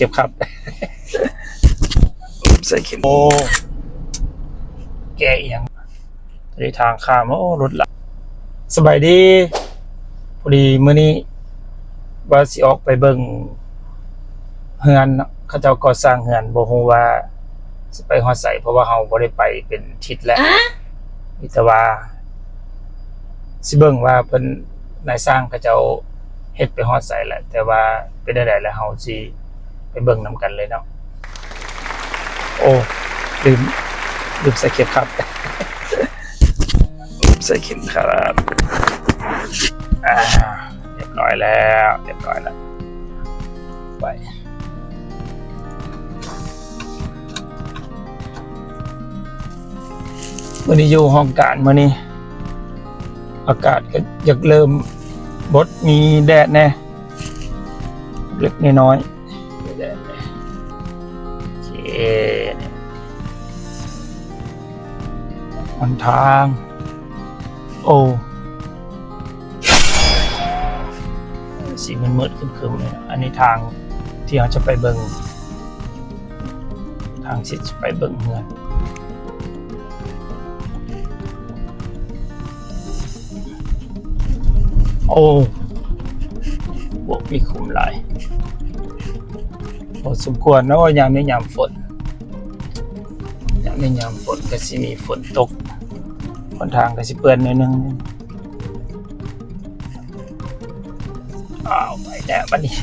เก็บครับใส่เข็มโอ้แกเอียงในทางข้ามโอ้รถหลักสบายดีพอดีมื้อนี้ว่าสิออกไปเบิ่งเฮือนเขาเจ้าก่อสร้างเฮือนบ่ฮู้ว่าสิไปฮอดไสเพราะว่าเฮาบ่ได้ไปเป็นอาทิศแล้วมีแต่ว่าสิเบิ่งว่าเพิ่นนายสร้างเขาเจ้าเฮ็ดไปฮอดไสแล้วแต่ว่าเป็นได้แล้วเฮาสิไปเบิ่งนํกันเลยเนาะโอ้ลืมใส่เข็มขัดใส่เข็มขัดเรียบร้อยแล้วไปมื้อนี้อยู่ห้องการมื้อนี้อากาศก็อยากเริ่มบดมีแดดแน่เล็กน้อยแดดโอเคมันทางโอ้สีมันมืดขึ้นๆเลยอันนี้ทางที่เราจะไปเบิ่งทางที่จะไปเบิ่งเมืองโอ้บวกมีคุมหลายพอสมควรเนาะยามนี้ยามฝนก็สิมีฝนตกบนทางก็สิเปื้อนนิดนึงไปแล้วบัดนี้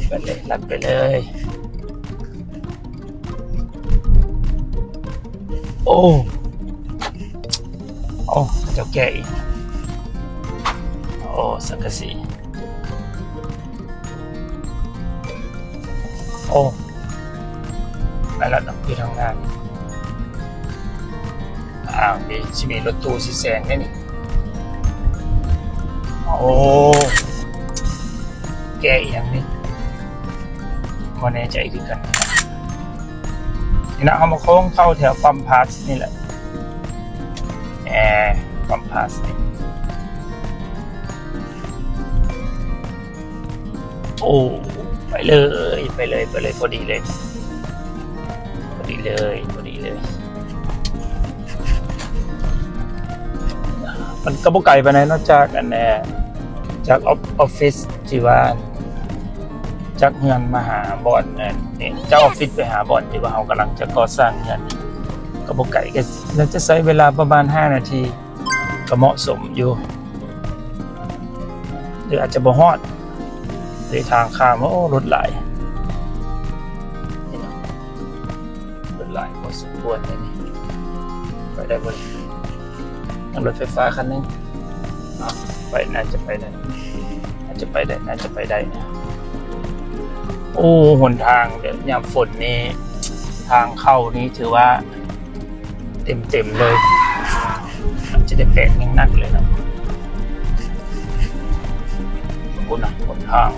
ไปเลยลัดไปเลยโอ้เจ้าแก่อีกสังกะสีไปแล้วนักที่ทำงานนี่จะมีรถตู้สีแสงนี่แกอย่างนี้ก็แน่ใจคือกันนี่นะเอามาโค้งเข้าแถวปั๊มพาสนี่แหละปั๊มพาสนี่ไปเลยพอดีเลยมันก็บ่ไกลไปไหนนอกจากจากออฟฟิศที่ว่าจากเฮือนมาหาบ่อนนี่เจ้าออฟฟิศไปหาบ่อนที่ว่าเฮากำลังจะก่อสร้างเฮือนก็บ่ไกลก็น่าจะใช้เวลาประมาณ5นาทีก็เหมาะสมอยู่หรืออาจจะบ่ฮอดในทางข้ามรถหลายพอสมควรเลยนี่ไปได้บ่นั่งรถไฟฟ้าคันนึงน่าจะไปได้หนทางเดี๋ยวยามฝนนี่ทางเข้านี่ถือว่าเต็มเลยจะได้แปลกยิ่งนักเลยนะหนทาง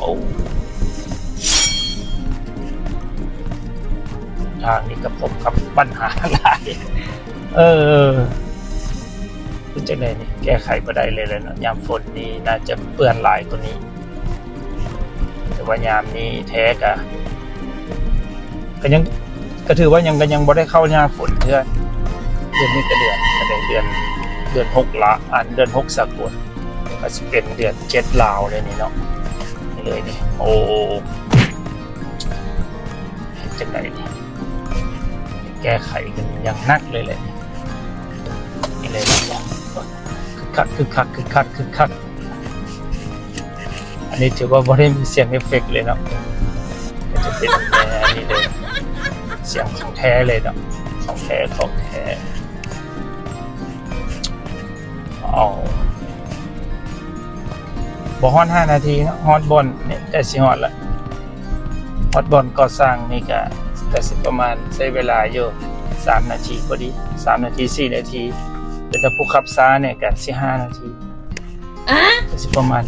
ทางนี้กับผมกับปัญหาหลายคุณจะได้นี่แก้ไขก็ได้เลยนะยามฝนนี่น่าจะเปื้อนหลายตัวนี้แต่ว่ายามนี้แท้ก็ถือว่ายังบ่ได้เข้าหน้าฝนเดือนนี้ก็เดือน6ละเดือน6สากลก็สิเป็นเดือน7ลาวเลยนี่เนาะนี่เลยนี่จังได๋นี่แก้ไขกันอย่างหนักเลยแหละนี่เลยนะคึกคักอันนี้ถือว่าบ่ได้มีเสียงเอฟเฟกต์เลยเนาะก็จะเป็นอันนี้เลยเสียงของแท้เลยเนาะของแท้บ่ฮอด5นาทีเนาะฮอดบอนนี่แต่สิฮอดละฮอดบอนก่อสร้างนี่ก็สิประมาณใช้เวลาอยู่3นาทีพอดี3นาที4นาทีแต่ถ้าผู้ขับช้าเนี่ยก็สิ5นาทีก็สิประมาณ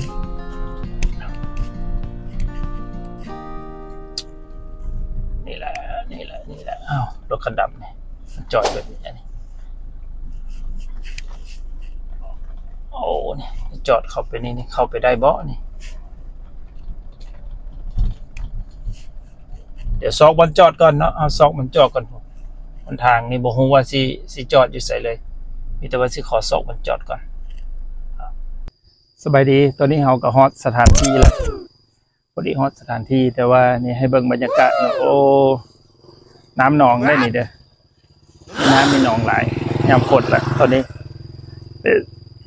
นี่แหละรถคันดำเนี่ยจอดแบบนี้นี่จอดเข้าไปนี่เข้าไปได้บ่นี่ เดี๋ยวซอกบนจอดก่อนเนาะเอาซอกบนจอดก่อนบนทางนี่บ่ฮู้ว่าสิจอดอยู่ไสเลยมีแต่ว่าสิขอซอกบนจอดก่อนสบายดีตอนนี้เฮาก็ฮอดสถานที่แล้วพอดีฮอดสถานที่แต่ว่านี่ให้เบิ่งบรรยากาศเนาะโอ้น้ำหนองได้นี่เด้อน้ำมีหนองหลายยามฝนละตอนนี้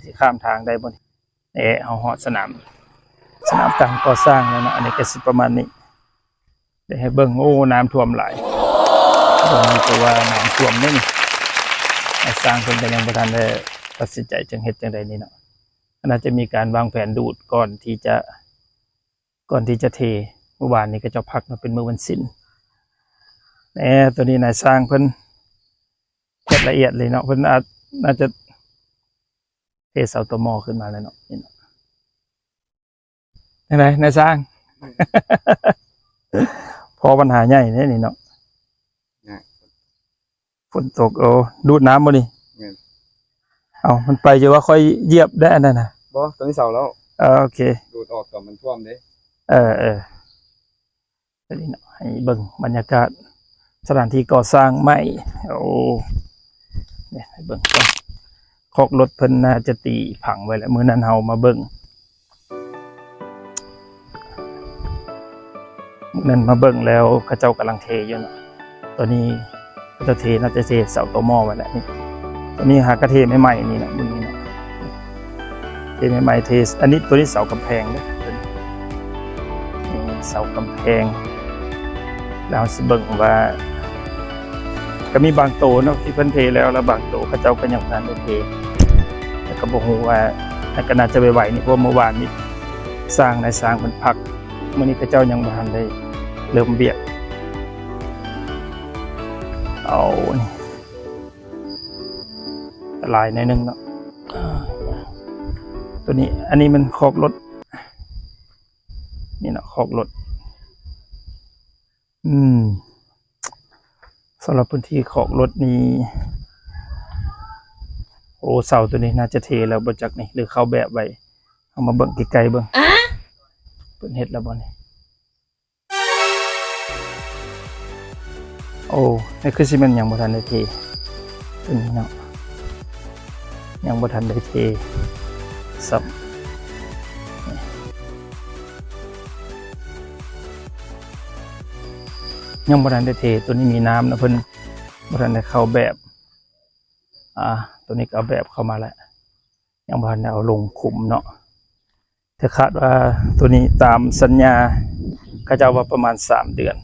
สิข้ามทางได้บ่นี่เฮาฮอดสนามกลางก่อสร้างแล้วเนาะอันนี้ก็สิประมาณนี้ได้ให้เบิ่งโอ้น้ำท่วมหลายแต่ว่าน้ำท่วมนี่สร้างเพิ่นก็ยังบ่ทันได้ตัดสินใจจังเฮ็ดจังไดนี่เนาะน่าจะมีการวางแผนดูดก่อนที่จะเทเมื่อวานนี้ก็จะพักมาเป็นมื้อวันศิลป์ตัวนี้นายสร้างเพิ่นเฮ็ดละเอียดเลยเนาะเพิ่นน่าจะเทเสาตมอขึ้นมาแล้วเนาะนี่เนาะจังไดนายสร้าง พอปัญหาใหญ่นี่เนาะฝนตกโอ้ดูดน้ำบ่นี่เอามันไปจะว่าค่อยเหยียบได้อันนั้นน่ะบ่ตอนนี้เสาแล้วโอเคดูดออกก่อนมันท่วมเด้นี่เนาะให้เบิ่งบรรยากาศสถานที่ก่อสร้างใหม่โอ้เนี่ยให้เบิ่งก่อนคอกรถเพิ่นน่าจะตีผังไว้แล้วมื้อนั้นเฮามาเบิ่งนั่นมาเบิ่งแล้วเขาเจ้ากำลังเทอยู่เนาะตัวนี้เขาจะเทน่าจะเทเสาตมอไว้แล้วนี่ตัวนี้หากระเทใหม่ๆนี่นะบุญนี้เนาะเทใหม่ๆเทอันนี้ตัวนี้เสากำแพงเด้อเสากำแพงแล้วสิเบิ่งว่าก็มีบางโตเนาะที่เพิ่นเทแล้วบางโตเขาเจ้าก็ยังบ่ทันได้เทแต่ก็บ่ฮู้ว่าก็น่าจะไวๆนี่เพราะเมื่อวานนี้สร้างเพิ่นพักมื้อนี้เขาเจ้ายังบ่ทันได้เริ่มเบียดเอานี่ลายในนึงเนาะตัวนี้อันนี้มันคอกรถนี่เนาะคอกรถสำหรับพื้นที่คอกรถนี้โอ้เสาตัวนี้น่าจะเทแล้วบ่จักนี่หรือเข้าแบบไว้เอามาเบิ่งไกลๆเบิ่งเพิ่นเฮ็ดแล้วบ่นี่โอ้นี่คือสิแม่นยังบ่ทันได้เทตัวนี้เนาะยังบ่ทันได้เทซับยังบ่ทันได้เทตัวนี้มีน้ำนะเพิ่นบ่ทันได้เข้าแบบตัวนี้ก็เอาแบบเข้ามาแล้วยังบ่ทันได้เอาลงขุมเนาะแต่คาดว่าตัวนี้ตามสัญญาเขาจะว่าประมาณ3 เดือน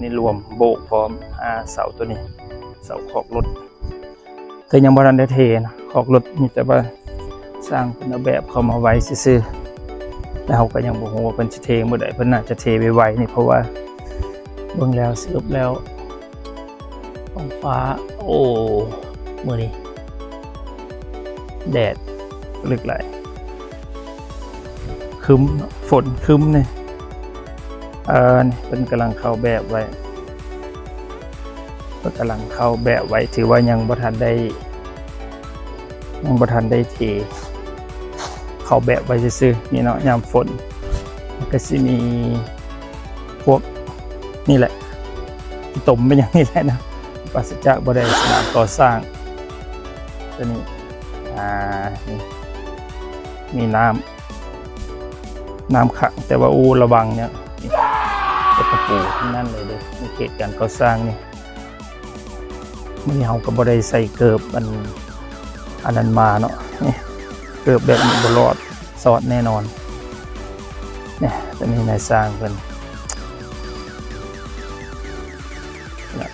นี่รวมโบกพร้อมเสาตัวนี้เสาคอกรถแต่ยังบ่ทันได้เทนะคอกรถมีแต่ว่าสร้างเป็นแบบเข้ามาไว้ซื่อๆแล้วเขาก็ยังบ่ฮู้ว่าเพิ่นสิเทเมื่อใดเพิ่นน่าจะเทไวๆนี่เพราะว่าเบิ่งแล้วสรุปแล้วท้องฟ้าโอ้มื้อนี้แดดลึกไหลครึ้มฝนครึ้มนี่นี่เป็นกำลังเข้าแบบไว้ถือว่ายังบ่ทันได้เทเข้าแบบไว้ซื่อๆนี่เนาะยามฝนก็สิมีพวกนี่แหละที่ตมเป็นอย่างนี้แหละนะปราศจากบ่ได้สนามก่อสร้างตัวนี้นี่มีน้ำขังแต่ว่าระวังเนี่ยจะกระปูที่นั่นเลยเด้อในเขตการก่อสร้างนี่มื้อนี้เฮาก็บ่ได้ใส่เกิบอันนั้นมาเนาะนี่เกิบแบบนี้บ่รอดสอดแน่นอนเนี่ยตัวนี้นายสร้างเพิ่น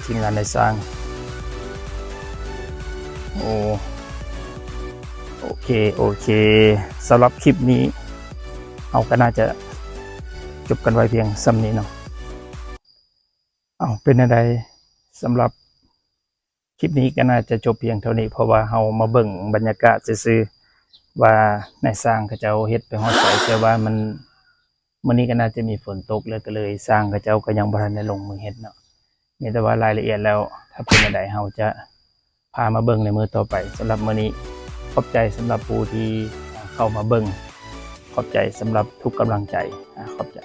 ทีมงานนายสร้างโอเคสำหรับคลิปนี้เอาก็น่าจะจบกันไว้เพียงส่ำนี้เนาะเป็นอะไรสำหรับคลิปนี้ก็น่าจะจบเพียงเท่านี้เพราะว่าเรามาเบิ่งบรรยากาศซื่อๆว่านายสร้างเขาเจ้าเฮ็ดไปฮอดไสแต่ว่ามันมื้อนี้ก็น่าจะมีฝนตกเลยก็เลยสร้างเขาเจ้าก็ยังบ่ทันได้ลงมือเฮ็ดเนาะมีแต่ว่ารายละเอียดแล้วถ้าเป็นอะไรเราจะพามาเบิ่งในมื้อต่อไปสำหรับมื้อนี้ขอบใจสำหรับผู้ที่เข้ามาเบิ่งขอบใจสำหรับทุกกำลังใจขอบใจ